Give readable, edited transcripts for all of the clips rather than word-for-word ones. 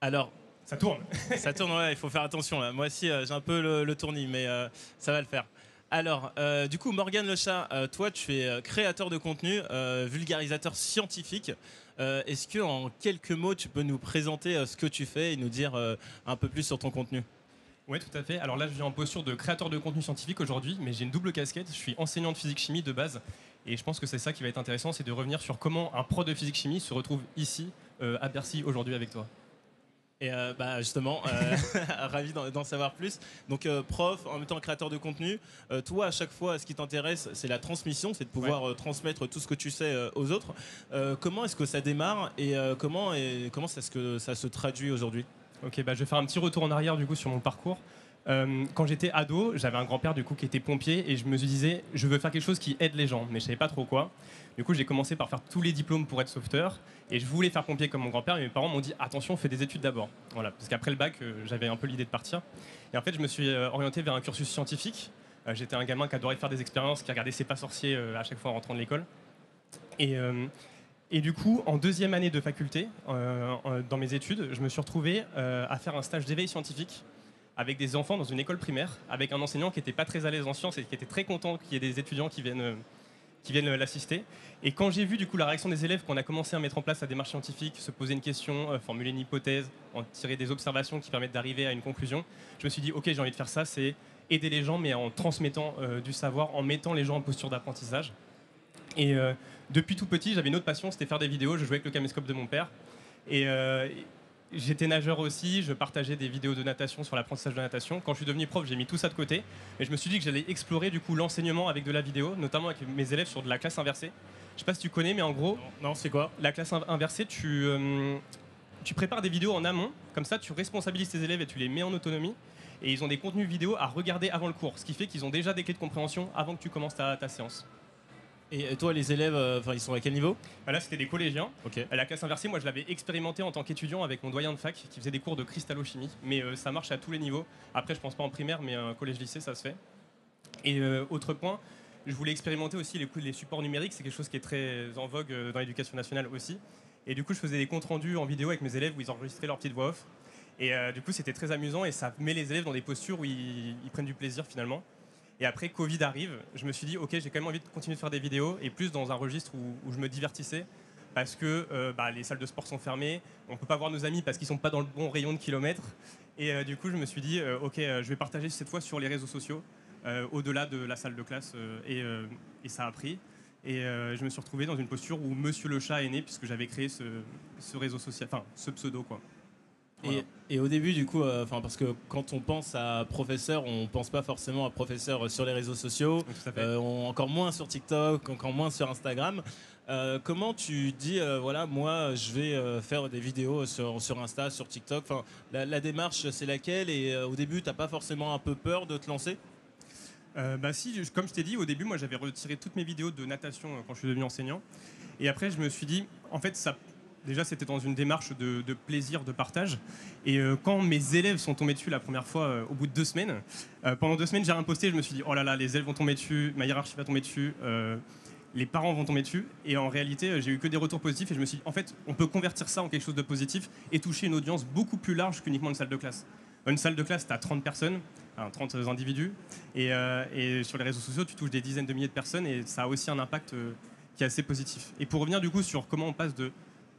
Alors, Ça tourne. ça tourne, ouais, il faut faire attention là. Moi aussi, j'ai un peu le tournis, mais ça va le faire. Alors, du coup, Morgane Le Chat, toi, tu es créateur de contenu, vulgarisateur scientifique. Est-ce que, en quelques mots, tu peux nous présenter ce que tu fais et nous dire un peu plus sur ton contenu? Oui, tout à fait. Alors là, je viens en posture de créateur de contenu scientifique aujourd'hui, mais j'ai une double casquette. Je suis enseignant de physique-chimie de base, et je pense que c'est ça qui va être intéressant, c'est de revenir sur comment un prof de physique-chimie se retrouve ici, à Bercy, aujourd'hui avec toi. Et bah, justement, ravi d'en savoir plus. Donc, prof, en même temps créateur de contenu, toi, à chaque fois, ce qui t'intéresse, c'est la transmission, c'est de Ouais. pouvoir transmettre tout ce que tu sais aux autres. Comment est-ce que ça démarre comment est-ce que ça se traduit aujourd'hui? Ok, bah, je vais faire un petit retour en arrière du coup sur mon parcours. Quand j'étais ado, j'avais un grand-père du coup qui était pompier et je me disais je veux faire quelque chose qui aide les gens, mais je savais pas trop quoi. Du coup, j'ai commencé par faire tous les diplômes pour être sauveteur et je voulais faire pompier comme mon grand-père, mais mes parents m'ont dit attention, fais des études d'abord. Voilà, parce qu'après le bac, j'avais un peu l'idée de partir. Et en fait, je me suis orienté vers un cursus scientifique. J'étais un gamin qui adorait faire des expériences, qui regardait C'est pas sorcier à chaque fois en rentrant de l'école. Et, et du coup, en deuxième année de faculté, dans mes études, je me suis retrouvé à faire un stage d'éveil scientifique avec des enfants dans une école primaire, avec un enseignant qui n'était pas très à l'aise en sciences et qui était très content qu'il y ait des étudiants qui viennent l'assister. Et quand j'ai vu du coup la réaction des élèves, qu'on a commencé à mettre en place la démarche scientifique, se poser une question, formuler une hypothèse, en tirer des observations qui permettent d'arriver à une conclusion, je me suis dit ok, j'ai envie de faire ça, c'est aider les gens, mais en transmettant du savoir, en mettant les gens en posture d'apprentissage. Et depuis tout petit, j'avais une autre passion, c'était faire des vidéos. Je jouais avec le caméscope de mon père. Et j'étais nageur aussi, je partageais des vidéos de natation sur l'apprentissage de natation. Quand je suis devenu prof, j'ai mis tout ça de côté. Et je me suis dit que j'allais explorer du coup l'enseignement avec de la vidéo, notamment avec mes élèves sur de la classe inversée. Je sais pas si tu connais, mais en gros, Non, c'est quoi? la classe inversée, tu prépares des vidéos en amont, comme ça tu responsabilises tes élèves et tu les mets en autonomie. Et ils ont des contenus vidéo à regarder avant le cours, ce qui fait qu'ils ont déjà des clés de compréhension avant que tu commences ta séance. Et toi, les élèves, ils sont à quel niveau? Là, c'était des collégiens. Ok. La classe inversée, moi, je l'avais expérimenté en tant qu'étudiant avec mon doyen de fac qui faisait des cours de cristallochimie. Mais ça marche à tous les niveaux. Après, je pense pas en primaire, mais collège-lycée, ça se fait. Et autre point, je voulais expérimenter aussi les supports numériques. C'est quelque chose qui est très en vogue dans l'éducation nationale aussi. Et du coup, je faisais des comptes rendus en vidéo avec mes élèves où ils enregistraient leur petite voix off. Et du coup, c'était très amusant et ça met les élèves dans des postures où ils prennent du plaisir finalement. Et après, Covid arrive, je me suis dit, ok, j'ai quand même envie de continuer de faire des vidéos, et plus dans un registre où je me divertissais, parce que les salles de sport sont fermées, on ne peut pas voir nos amis parce qu'ils ne sont pas dans le bon rayon de kilomètres. Et du coup, je me suis dit, ok, je vais partager cette fois sur les réseaux sociaux, au-delà de la salle de classe, et ça a pris. Et je me suis retrouvé dans une posture où Monsieur le Chat est né, puisque j'avais créé ce réseau social, enfin, ce pseudo, quoi. Voilà. Et au début, du coup, parce que quand on pense à professeur, on pense pas forcément à professeur sur les réseaux sociaux, Tout à fait. encore moins sur TikTok, encore moins sur Instagram. Comment tu dis, voilà, moi, je vais faire des vidéos sur Insta, sur TikTok. Enfin, la démarche, c'est laquelle? Et au début, t'as pas forcément un peu peur de te lancer? Bah si, comme je t'ai dit, au début, moi j'avais retiré toutes mes vidéos de natation quand je suis devenu enseignant. Et après, je me suis dit, en fait, ça, déjà c'était dans une démarche de plaisir, de partage. Et quand mes élèves sont tombés dessus la première fois, au bout de 2 semaines, pendant 2 semaines, j'ai rien posté. Je me suis dit, oh là là, les élèves vont tomber dessus, ma hiérarchie va tomber dessus. Les parents vont tomber dessus. Et en réalité, j'ai eu que des retours positifs. Et je me suis dit, en fait, on peut convertir ça en quelque chose de positif et toucher une audience beaucoup plus large qu'uniquement une salle de classe. Une salle de classe, tu as 30 personnes, enfin, 30 individus. Et sur les réseaux sociaux, tu touches des dizaines de milliers de personnes. Et ça a aussi un impact qui est assez positif. Et pour revenir du coup sur comment on passe de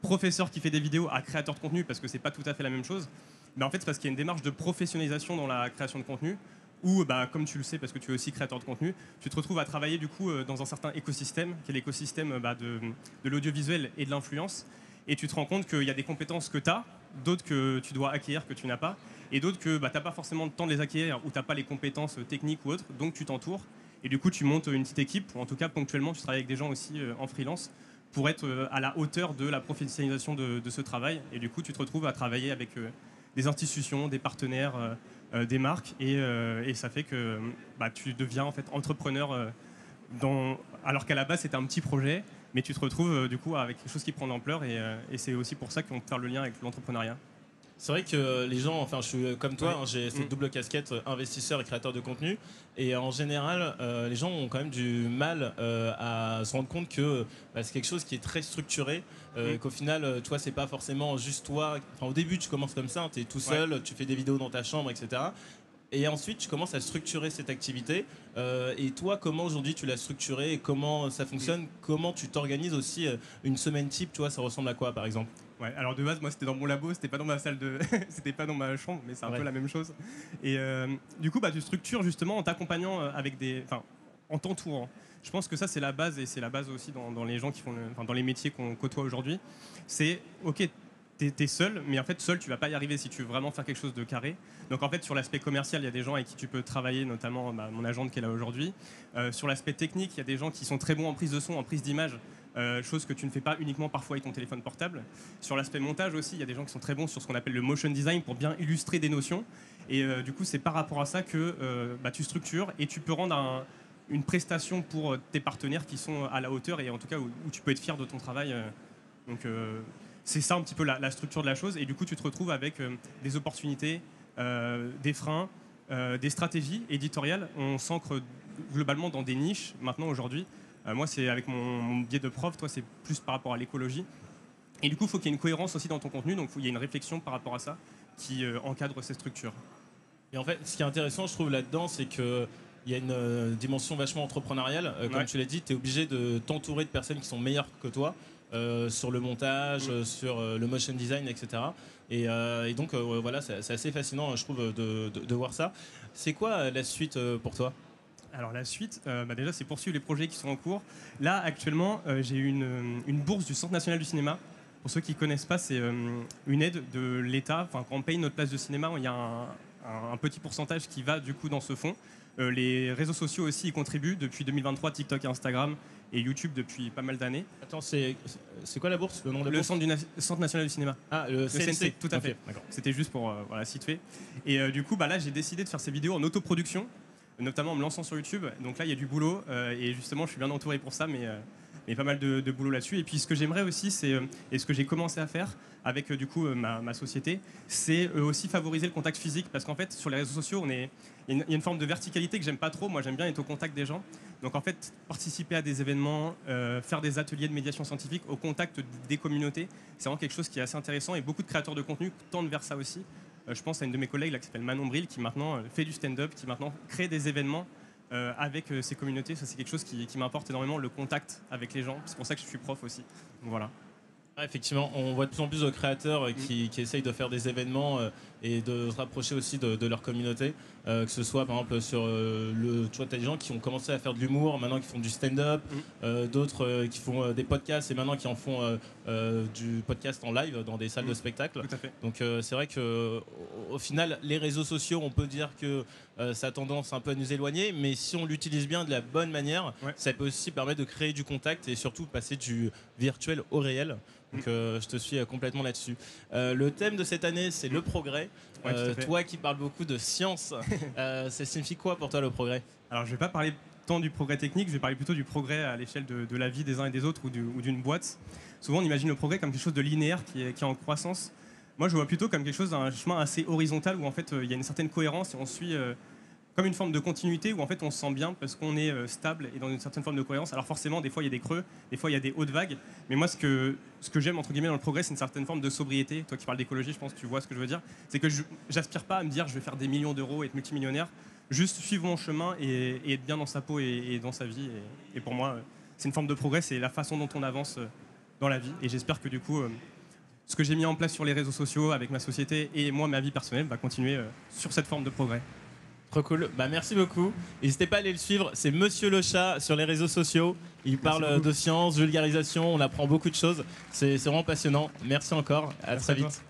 professeur qui fait des vidéos à créateur de contenu, parce que c'est pas tout à fait la même chose, mais en fait, c'est parce qu'il y a une démarche de professionnalisation dans la création de contenu où, comme tu le sais, parce que tu es aussi créateur de contenu, tu te retrouves à travailler du coup dans un certain écosystème, qui est l'écosystème de l'audiovisuel et de l'influence. Et tu te rends compte qu'il y a des compétences que tu as, d'autres que tu dois acquérir, que tu n'as pas, et d'autres que tu n'as pas forcément le temps de les acquérir, ou tu n'as pas les compétences techniques ou autres, donc tu t'entoures. Et du coup, tu montes une petite équipe, ou en tout cas, ponctuellement, tu travailles avec des gens aussi en freelance, pour être à la hauteur de la professionnalisation de ce travail. Et du coup, tu te retrouves à travailler avec des institutions, des partenaires, des marques, et ça fait que tu deviens en fait entrepreneur alors qu'à la base c'était un petit projet, mais tu te retrouves du coup avec quelque chose qui prend de l'ampleur, et c'est aussi pour ça qu'on peut faire le lien avec l'entrepreneuriat. C'est vrai que les gens, enfin je suis comme toi, Ouais. hein, j'ai cette double casquette investisseur et créateur de contenu. Et en général, les gens ont quand même du mal à se rendre compte que c'est quelque chose qui est très structuré. Qu'au final, toi, c'est pas forcément juste toi. Enfin, au début, tu commences comme ça, tu es tout seul, tu fais des vidéos dans ta chambre, etc. Et ensuite, tu commences à structurer cette activité. Et toi, comment aujourd'hui tu l'as structuré et comment ça fonctionne? Comment tu t'organises aussi une semaine type? Tu vois, ça ressemble à quoi, par exemple? Ouais, alors de base, moi c'était dans mon labo, c'était pas dans ma salle de. C'était pas dans ma chambre, mais c'est un peu la même chose. Et du coup, tu structures justement en t'accompagnant avec des. Enfin, en t'entourant. Je pense que ça, c'est la base, et c'est la base aussi dans les gens qui font. Enfin, dans les métiers qu'on côtoie aujourd'hui. C'est, ok, t'es seul, mais en fait, seul, tu vas pas y arriver si tu veux vraiment faire quelque chose de carré. Donc en fait, sur l'aspect commercial, il y a des gens avec qui tu peux travailler, notamment mon agente qui est là aujourd'hui. Sur l'aspect technique, il y a des gens qui sont très bons en prise de son, en prise d'image. Chose que tu ne fais pas uniquement parfois avec ton téléphone portable. Sur l'aspect montage aussi, il y a des gens qui sont très bons sur ce qu'on appelle le motion design pour bien illustrer des notions. Et du coup, c'est par rapport à ça que tu structures et tu peux rendre une prestation pour tes partenaires qui sont à la hauteur et en tout cas où tu peux être fier de ton travail. Donc c'est ça un petit peu la structure de la chose. Et du coup, tu te retrouves avec des opportunités, des freins, des stratégies éditoriales. On s'ancre globalement dans des niches maintenant aujourd'hui. Moi, c'est avec mon biais de prof, toi, c'est plus par rapport à l'écologie. Et du coup, il faut qu'il y ait une cohérence aussi dans ton contenu, donc il y a une réflexion par rapport à ça qui encadre ces structures. Et en fait, ce qui est intéressant, je trouve, là-dedans, c'est qu'il y a une dimension vachement entrepreneuriale. Comme tu l'as dit, tu es obligé de t'entourer de personnes qui sont meilleures que toi sur le montage, sur le motion design, etc. Et donc, voilà, c'est assez fascinant, je trouve, de voir ça. C'est quoi la suite pour toi? Alors la suite, déjà c'est poursuivre les projets qui sont en cours. Là actuellement j'ai eu une bourse du Centre national du cinéma. Pour ceux qui ne connaissent pas, c'est une aide de l'État. Enfin, quand on paye notre place de cinéma, il y a un petit pourcentage qui va du coup dans ce fonds. Les réseaux sociaux aussi y contribuent depuis 2023, TikTok, Instagram et YouTube depuis pas mal d'années. Attends, c'est quoi la bourse? Le nom de la bourse? Le Centre national du cinéma. Ah, le CNC. Tout à fait. C'était juste pour situer. Et du coup, là j'ai décidé de faire ces vidéos en autoproduction, notamment en me lançant sur YouTube. Donc là, il y a du boulot et justement, je suis bien entouré pour ça, mais pas mal de boulot là-dessus. Et puis, ce que j'aimerais aussi, et ce que j'ai commencé à faire avec du coup ma société, c'est aussi favoriser le contact physique, parce qu'en fait, sur les réseaux sociaux, il y a une forme de verticalité que j'aime pas trop. Moi, j'aime bien être au contact des gens. Donc, en fait, participer à des événements, faire des ateliers de médiation scientifique au contact des communautés, c'est vraiment quelque chose qui est assez intéressant. Et beaucoup de créateurs de contenu tendent vers ça aussi. Je pense à une de mes collègues là, qui s'appelle Manon Bril, qui maintenant fait du stand-up, qui maintenant crée des événements avec ces communautés. Ça, c'est quelque chose qui m'importe énormément, le contact avec les gens. C'est pour ça que je suis prof aussi. Donc, voilà. Effectivement, on voit de plus en plus de créateurs qui essayent de faire des événements et de se rapprocher aussi de leur communauté. Que ce soit par exemple sur tu vois, tu as des gens qui ont commencé à faire de l'humour, maintenant qui font du stand-up, d'autres qui font des podcasts et maintenant qui en font du podcast en live dans des salles de spectacle. Tout à fait. Donc c'est vrai qu'au final, les réseaux sociaux, on peut dire que ça a tendance un peu à nous éloigner, mais si on l'utilise bien de la bonne manière, ça peut aussi permettre de créer du contact et surtout passer du virtuel au réel. Donc je te suis complètement là-dessus. Le thème de cette année, c'est le progrès. Toi qui parles beaucoup de science, ça signifie quoi pour toi le progrès? Alors je ne vais pas parler tant du progrès technique, je vais parler plutôt du progrès à l'échelle de la vie des uns et des autres ou d'une boîte. Souvent on imagine le progrès comme quelque chose de linéaire qui est en croissance. Moi je vois plutôt comme quelque chose d'un chemin assez horizontal où en fait il y a une certaine cohérence et on suit comme une forme de continuité où en fait on se sent bien parce qu'on est stable et dans une certaine forme de cohérence. Alors forcément des fois il y a des creux, des fois il y a des hautes vagues, mais moi ce que j'aime entre guillemets dans le progrès, c'est une certaine forme de sobriété. Toi qui parles d'écologie, je pense que tu vois ce que je veux dire. C'est que j'aspire pas à me dire je vais faire des millions d'euros et être multimillionnaire, juste suivre mon chemin et être bien dans sa peau et dans sa vie. Et pour moi c'est une forme de progrès, c'est la façon dont on avance dans la vie. Et j'espère que du coup ce que j'ai mis en place sur les réseaux sociaux avec ma société et moi ma vie personnelle va continuer sur cette forme de progrès. Trop cool. Merci beaucoup. N'hésitez pas à aller le suivre. C'est Monsieur le Chat sur les réseaux sociaux. Il parle de science, vulgarisation. On apprend beaucoup de choses. C'est vraiment passionnant. Merci encore. À très vite.